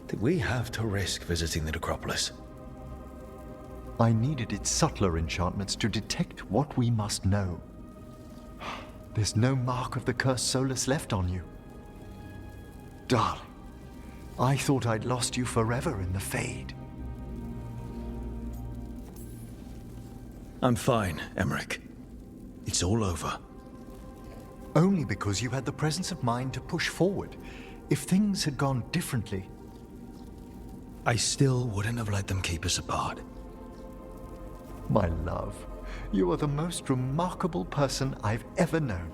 Did we have to risk visiting the necropolis? I needed its subtler enchantments to detect what we must know. There's no mark of the cursed Solus left on you. Darling, I thought I'd lost you forever in the Fade. I'm fine, Emmerich. It's all over. Only because you had the presence of mind to push forward. If things had gone differently... I still wouldn't have let them keep us apart. My love, you are the most remarkable person I've ever known.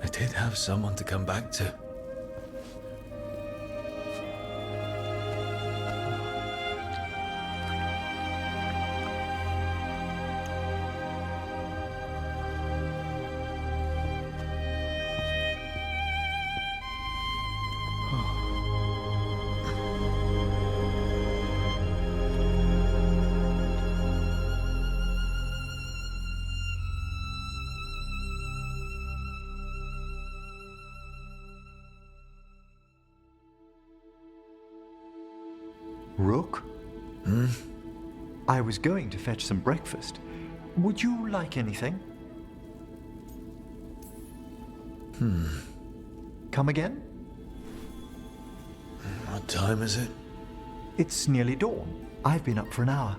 I did have someone to come back to. Rook? I was going to fetch some breakfast. Would you like anything? Come again? What time is it? It's nearly dawn. I've been up for an hour.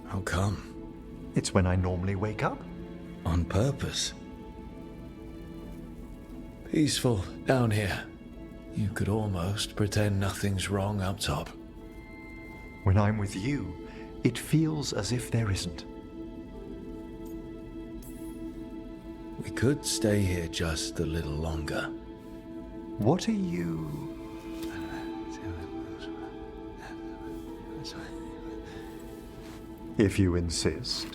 How come? It's when I normally wake up. On purpose. Peaceful down here. You could almost pretend nothing's wrong up top. When I'm with you, it feels as if there isn't. We could stay here just a little longer. What are you... If you insist.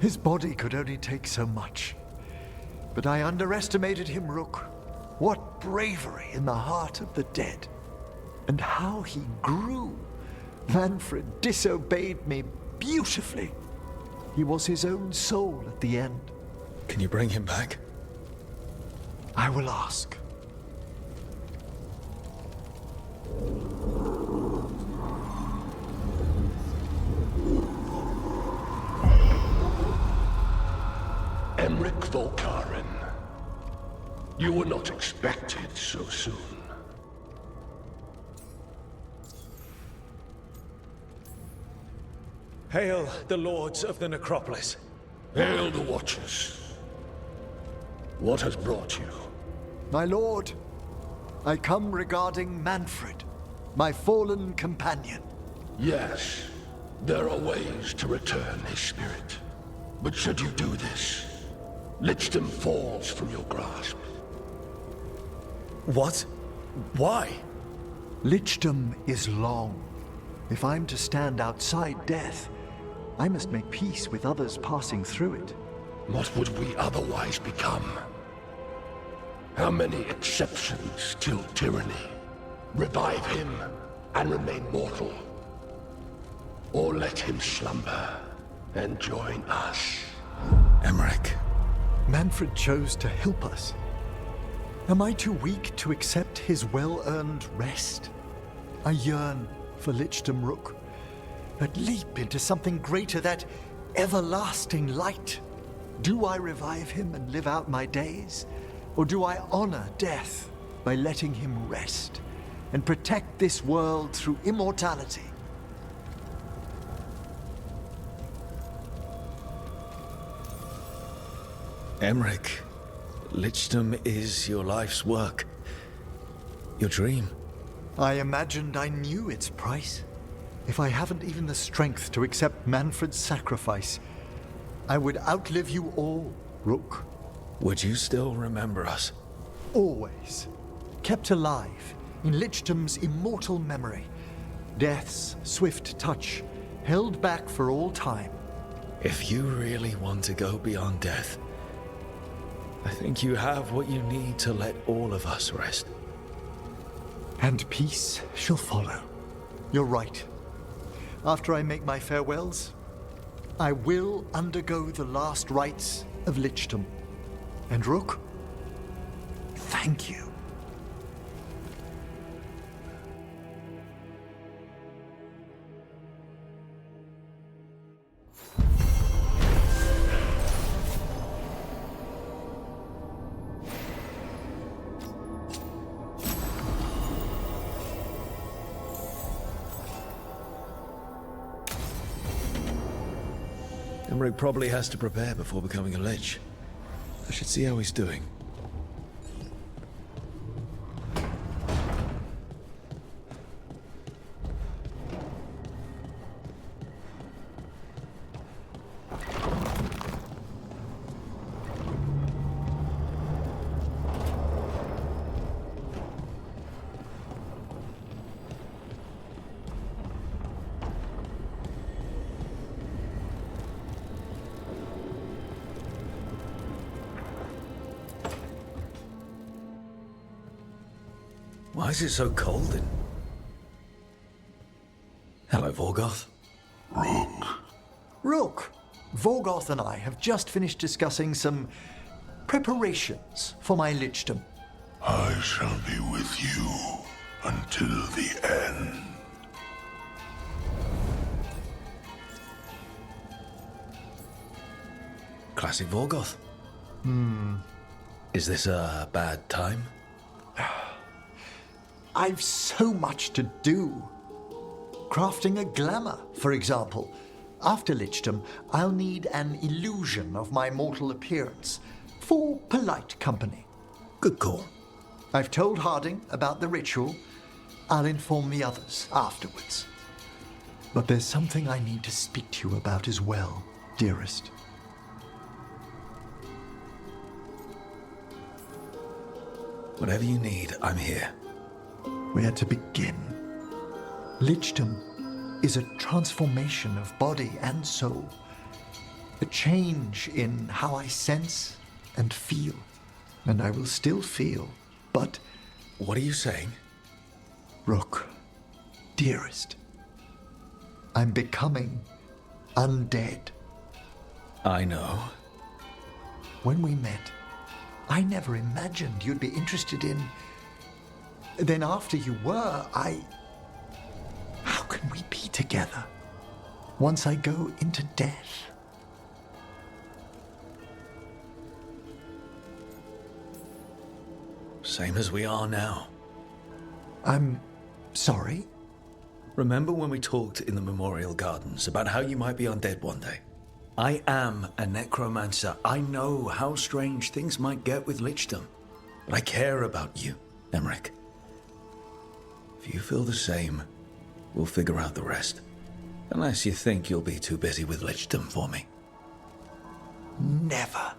His body could only take so much. But I underestimated him, Rook. What bravery in the heart of the dead. And how he grew. Manfred disobeyed me beautifully. He was his own soul at the end. Can you bring him back? I will ask. Emric Volkaren. You were not expected so soon. Hail the lords of the necropolis. Hail the Watchers. What has brought you? My lord, I come regarding Manfred, my fallen companion. Yes, there are ways to return his spirit. But should you do this, Lichdom falls from your grasp. What? Why? Lichdom is long. If I'm to stand outside death, I must make peace with others passing through it. What would we otherwise become? How many exceptions till tyranny? Revive him and remain mortal. Or let him slumber and join us. Emmerich. Manfred chose to help us. Am I too weak to accept his well-earned rest? I yearn for Lichdom Rook, that leap into something greater, that everlasting light. Do I revive him and live out my days? Or do I honor death by letting him rest and protect this world through immortality? Emmerich, Lichdom is your life's work. Your dream. I imagined I knew its price. If I haven't even the strength to accept Manfred's sacrifice, I would outlive you all, Rook. Would you still remember us? Always. Kept alive in Lichdom's immortal memory. Death's swift touch, held back for all time. If you really want to go beyond death, I think you have what you need to let all of us rest. And peace shall follow. You're right. After I make my farewells, I will undergo the last rites of lichdom. And Rook, thank you. Emmerich probably has to prepare before becoming a lich. I should see how he's doing. Why is it so cold in... Hello, Vorgoth. Rook, Vorgoth and I have just finished discussing some preparations for my lichdom. I shall be with you until the end. Classic Vorgoth. Is this a bad time? I've so much to do. Crafting a glamour, for example. After lichdom, I'll need an illusion of my mortal appearance for polite company. Good call. I've told Harding about the ritual. I'll inform the others afterwards. But there's something I need to speak to you about as well, dearest. Whatever you need, I'm here. Where to begin? Lichdom is a transformation of body and soul. A change in how I sense and feel. And I will still feel, but... What are you saying? Rook, dearest, I'm becoming undead. I know. When we met, I never imagined you'd be interested in... Then after you were, How can we be together once I go into death? Same as we are now. I'm sorry? Remember when we talked in the Memorial Gardens about how you might be undead one day? I am a necromancer. I know how strange things might get with lichdom. But I care about you, Emmerich. If you feel the same, we'll figure out the rest. Unless you think you'll be too busy with lichdom for me. Never.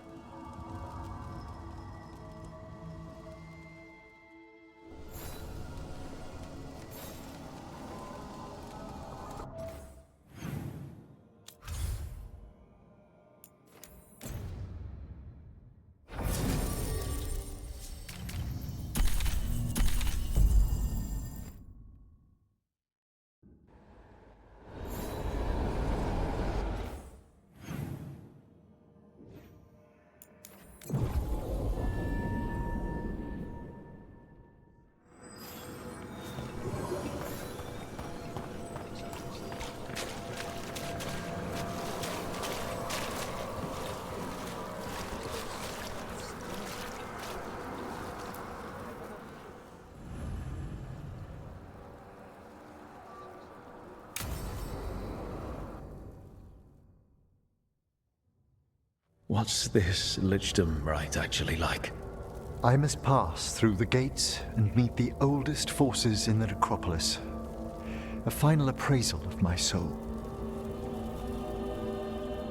What's this lichdom rite actually like? I must pass through the gates and meet the oldest forces in the necropolis. A final appraisal of my soul.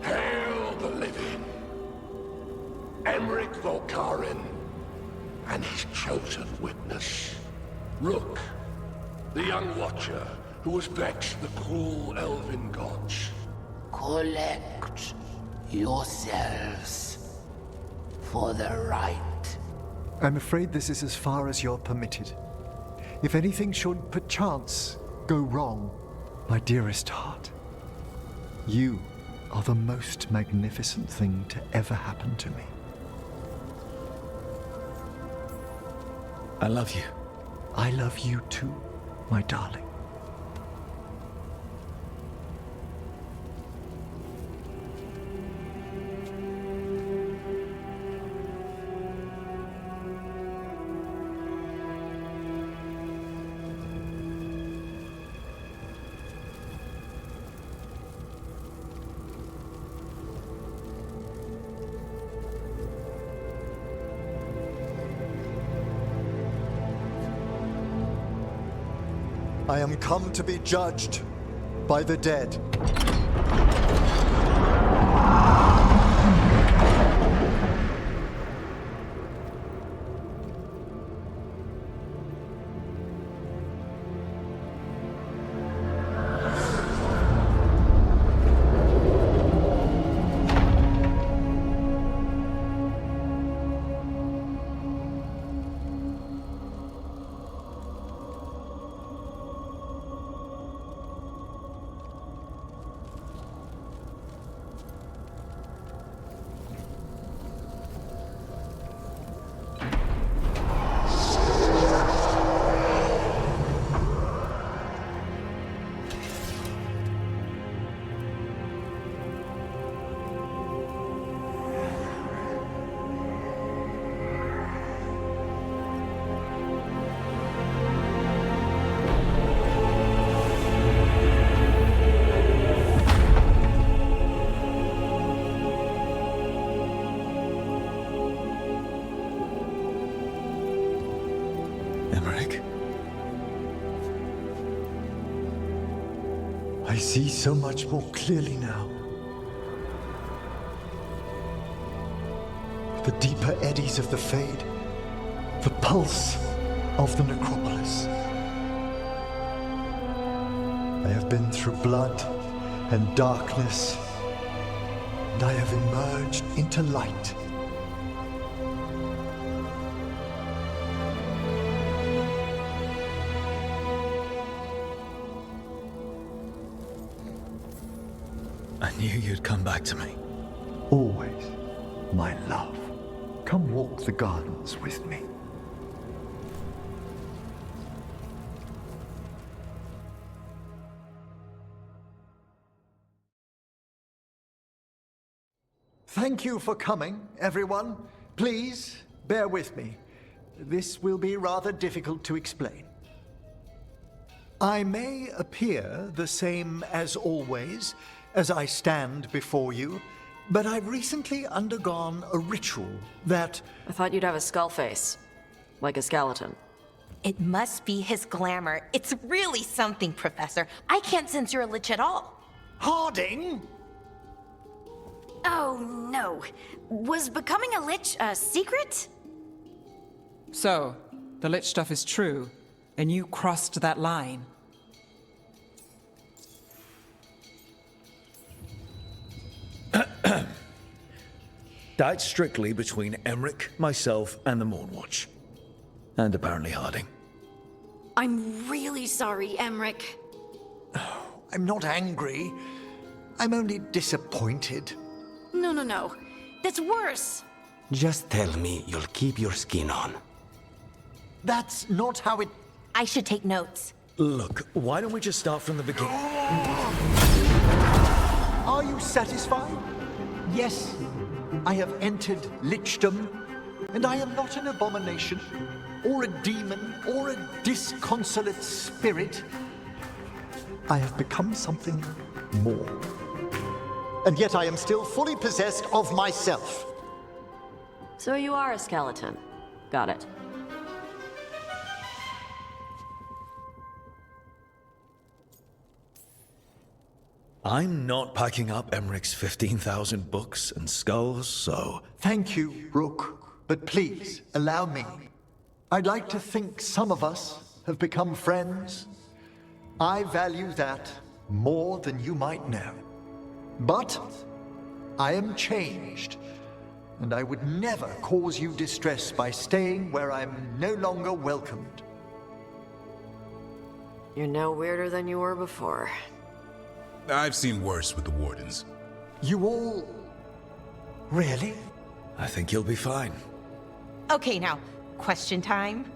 Hail the living! Emmerich Volkarin and his chosen witness, Rook, the young watcher who has vexed the cruel elven gods. Collect yourselves for the right. I'm afraid this is as far as you're permitted. If anything should perchance go wrong, my dearest heart, you are the most magnificent thing to ever happen to me. I love you. I love you too, my darling. I am come to be judged by the dead. Emmerich. I see so much more clearly now. The deeper eddies of the Fade, the pulse of the necropolis. I have been through blood and darkness, and I have emerged into light. I knew you'd come back to me. Always, my love. Come walk the gardens with me. Thank you for coming, everyone. Please, bear with me. This will be rather difficult to explain. I may appear the same as always, as I stand before you, but I've recently undergone a ritual that... I thought you'd have a skull face. Like a skeleton. It must be his glamour. It's really something, Professor. I can't sense you're a lich at all. Harding! Oh, no. Was becoming a lich a secret? So, the lich stuff is true, and you crossed that line. That's strictly between Emmerich, myself, and the Moon Watch. And apparently Harding. I'm really sorry, Emmerich. I'm not angry. I'm only disappointed. No. That's worse. Just tell me you'll keep your skin on. That's not how it... I should take notes. Look, why don't we just start from the beginning? Are you satisfied? Yes, I have entered lichdom, and I am not an abomination, or a demon, or a disconsolate spirit. I have become something more. And yet I am still fully possessed of myself. So you are a skeleton. Got it. I'm not packing up Emmerich's 15,000 books and skulls, so... Thank you, Rook, but please allow me. I'd like to think some of us have become friends. I value that more than you might know. But I am changed, and I would never cause you distress by staying where I'm no longer welcomed. You're no weirder than you were before. I've seen worse with the Wardens. You all... Really? I think you'll be fine. Okay, now, question time.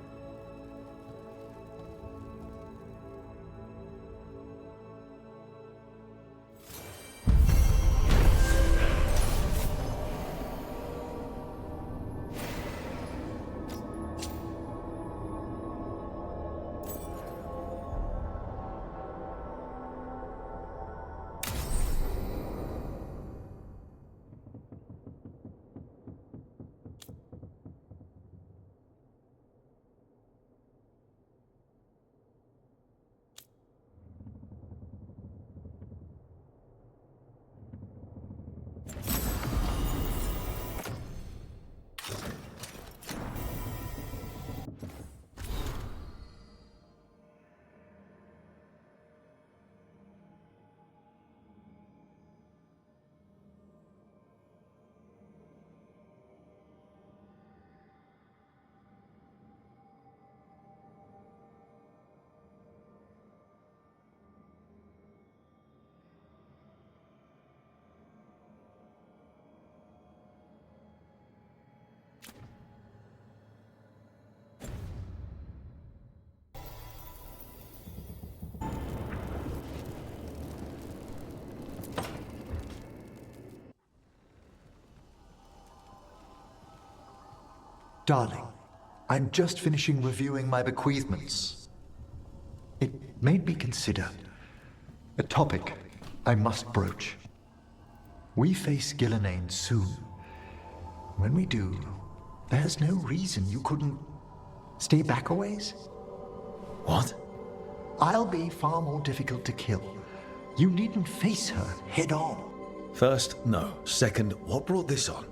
Darling, I'm just finishing reviewing my bequeathments. It made me consider a topic I must broach. We face Gillenane soon. When we do, there's no reason you couldn't stay back a ways. What? I'll be far more difficult to kill. You needn't face her head on. First, no. Second, what brought this on?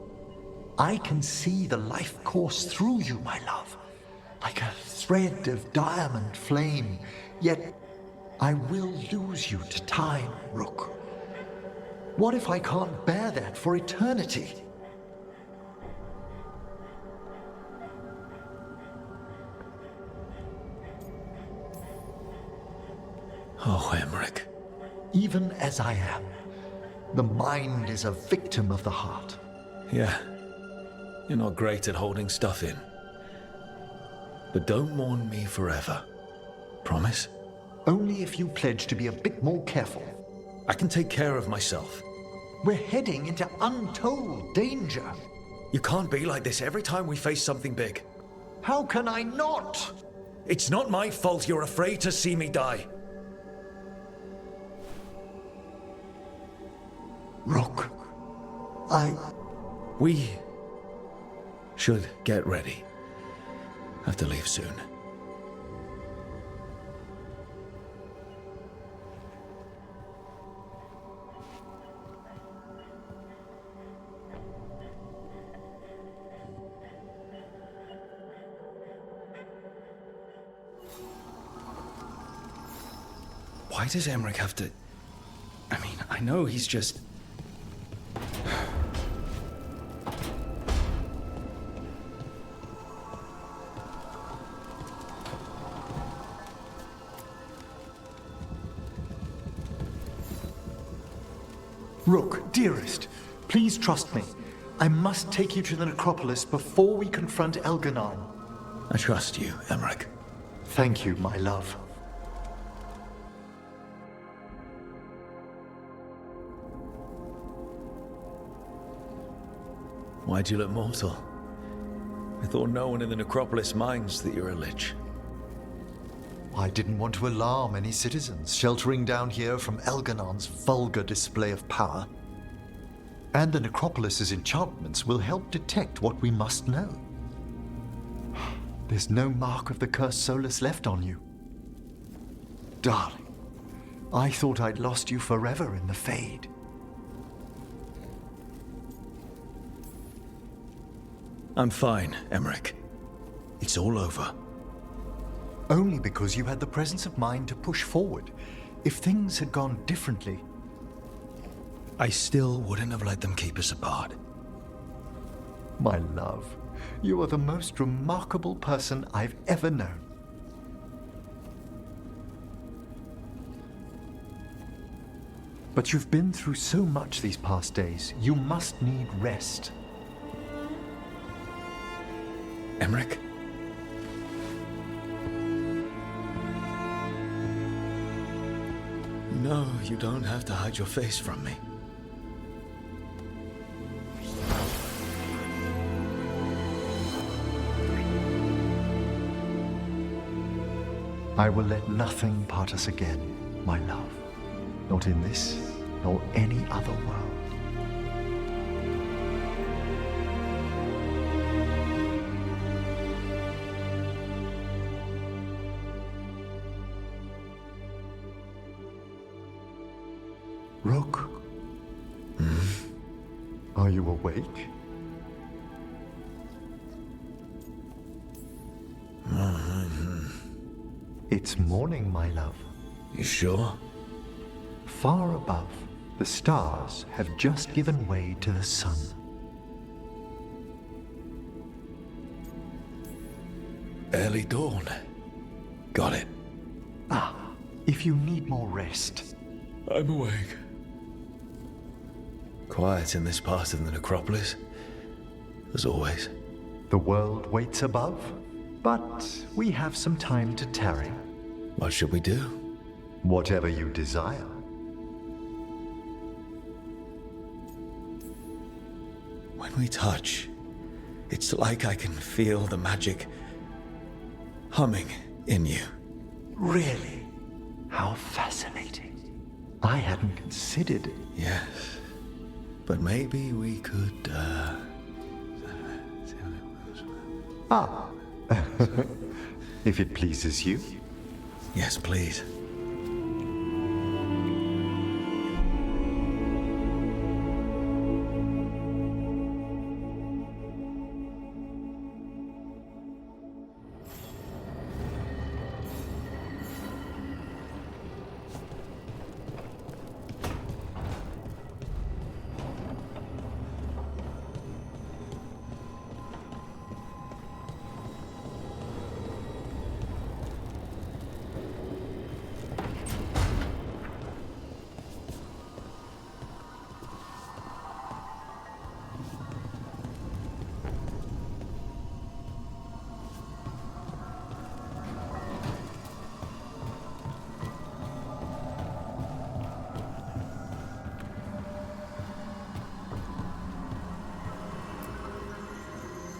I can see the life course through you, my love, like a thread of diamond flame, yet I will lose you to time, Rook. What if I can't bear that for eternity? Oh, Emmerich. Even as I am, the mind is a victim of the heart. Yeah. You're not great at holding stuff in. But don't mourn me forever. Promise? Only if you pledge to be a bit more careful. I can take care of myself. We're heading into untold danger. You can't be like this every time we face something big. How can I not? It's not my fault you're afraid to see me die. Rook, We should get ready. Have to leave soon. Why does Emmerich have to... I mean, I know he's just... Rook, dearest, please trust me. I must take you to the necropolis before we confront Elganon. I trust you, Emmerich. Thank you, my love. Why'd you look mortal? I thought no one in the necropolis minds that you're a lich. I didn't want to alarm any citizens sheltering down here from Elganon's vulgar display of power. And the necropolis's enchantments will help detect what we must know. There's no mark of the cursed Solus left on you. Darling, I thought I'd lost you forever in the Fade. I'm fine, Emmerich. It's all over. Only because you had the presence of mind to push forward. If things had gone differently... I still wouldn't have let them keep us apart. My love, you are the most remarkable person I've ever known. But you've been through so much these past days. You must need rest. Emmerich? No, you don't have to hide your face from me. I will let nothing part us again, my love. Not in this, nor any other world. Rook? Are you awake? It's morning, my love. You sure? Far above, the stars have just given way to the sun. Early dawn. Got it. Ah, if you need more rest. I'm awake. Quiet in this part of the necropolis, as always. The world waits above, but we have some time to tarry. What should we do? Whatever you desire. When we touch, it's like I can feel the magic humming in you. Really? How fascinating. I hadn't considered it. Yes. But maybe we could, Ah. If it pleases you. Yes, please.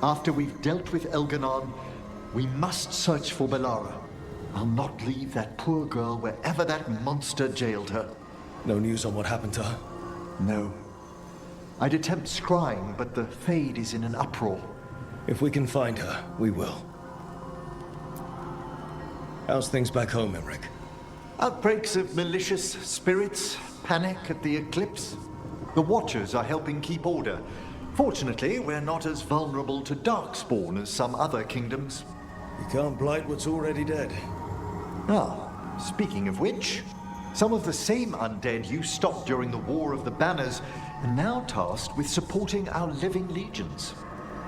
After we've dealt with Elganon, we must search for Belara. I'll not leave that poor girl wherever that monster jailed her. No news on what happened to her? No. I'd attempt scrying, but the Fade is in an uproar. If we can find her, we will. How's things back home, Emmerich? Outbreaks of malicious spirits, panic at the eclipse. The Watchers are helping keep order. Fortunately, we're not as vulnerable to Darkspawn as some other kingdoms. You can't blight what's already dead. Ah, speaking of which, some of the same undead you stopped during the War of the Banners are now tasked with supporting our living legions.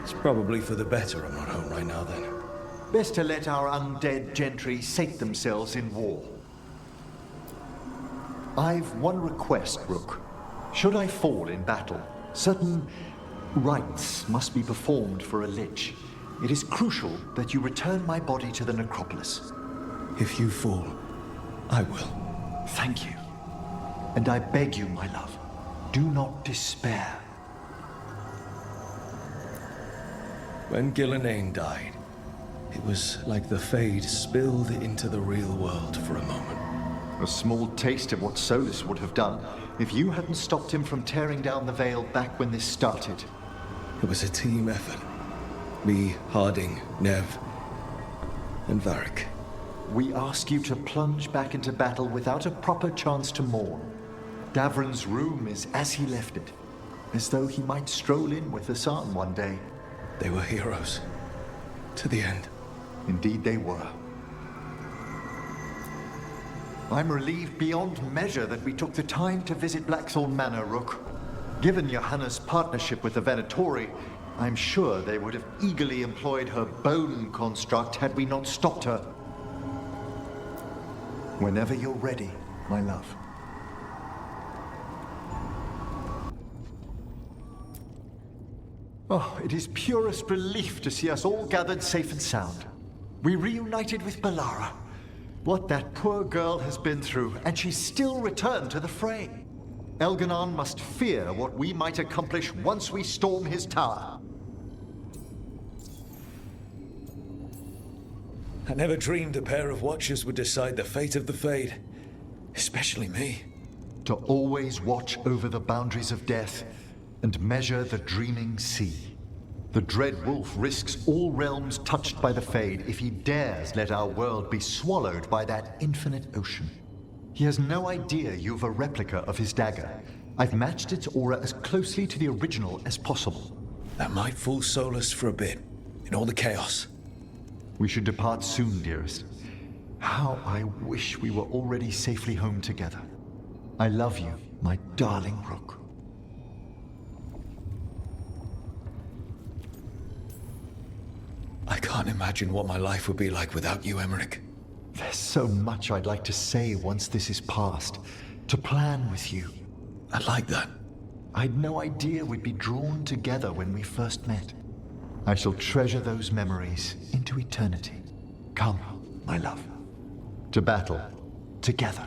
It's probably for the better I'm not home right now, then. Best to let our undead gentry sate themselves in war. I've one request, Rook. Should I fall in battle, certain rites must be performed for a lich. It is crucial that you return my body to the necropolis. If you fall, I will. Thank you. And I beg you, my love, do not despair. When Gillenane died, it was like the Fade spilled into the real world for a moment. A small taste of what Solus would have done if you hadn't stopped him from tearing down the veil back when this started. It was a team effort. Me, Harding, Nev, and Varric. We ask you to plunge back into battle without a proper chance to mourn. Davron's room is as he left it, as though he might stroll in with Hassan one day. They were heroes. To the end. Indeed they were. I'm relieved beyond measure that we took the time to visit Blackthorn Manor, Rook. Given Johanna's partnership with the Venatori, I'm sure they would have eagerly employed her bone construct had we not stopped her. Whenever you're ready, my love. Oh, it is purest relief to see us all gathered safe and sound. We reunited with Balara. What that poor girl has been through, and she's still returned to the fray. Elganon must fear what we might accomplish once we storm his tower. I never dreamed a pair of watchers would decide the fate of the Fade. Especially me. To always watch over the boundaries of death and measure the dreaming sea. The Dread Wolf risks all realms touched by the Fade if he dares let our world be swallowed by that infinite ocean. He has no idea you've a replica of his dagger. I've matched its aura as closely to the original as possible. That might fool Solus for a bit, in all the chaos. We should depart soon, dearest. How I wish we were already safely home together. I love you, my darling Rook. I can't imagine what my life would be like without you, Emmerich. There's so much I'd like to say once this is past. To plan with you. I like that. I'd no idea we'd be drawn together when we first met. I shall treasure those memories into eternity. Come, my love. To battle, together.